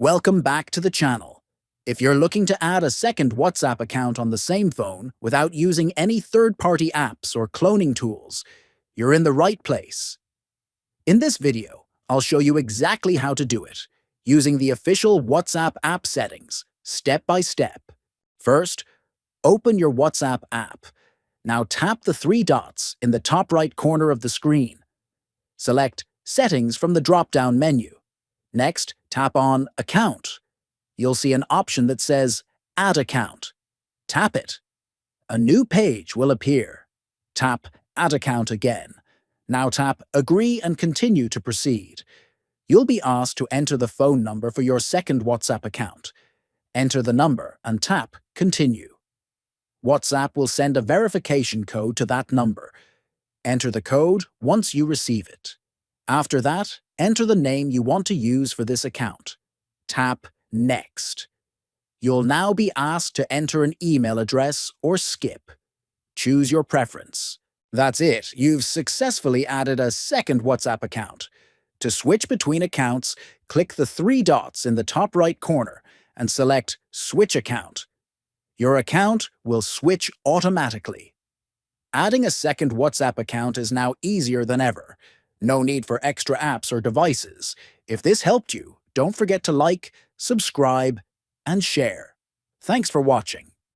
Welcome back to the channel. If you're looking to add a second WhatsApp account on the same phone without using any third-party apps or cloning tools, you're in the right place. In this video, I'll show you exactly how to do it, using the official WhatsApp app settings, step by step. First, open your WhatsApp app. Now tap the three dots in the top right corner of the screen. Select Settings from the drop-down menu. Next, tap on Account. You'll see an option that says Add Account. Tap it. A new page will appear. Tap Add Account again. Now tap Agree and continue to proceed. You'll be asked to enter the phone number for your second WhatsApp account. Enter the number and tap Continue. WhatsApp will send a verification code to that number. Enter the code once you receive it. After that, enter the name you want to use for this account. Tap Next. You'll now be asked to enter an email address or skip. Choose your preference. That's it, you've successfully added a second WhatsApp account. To switch between accounts, click the three dots in the top right corner and select Switch Account. Your account will switch automatically. Adding a second WhatsApp account is now easier than ever. No need for extra apps or devices. If this helped you, don't forget to like, subscribe, and share. Thanks for watching.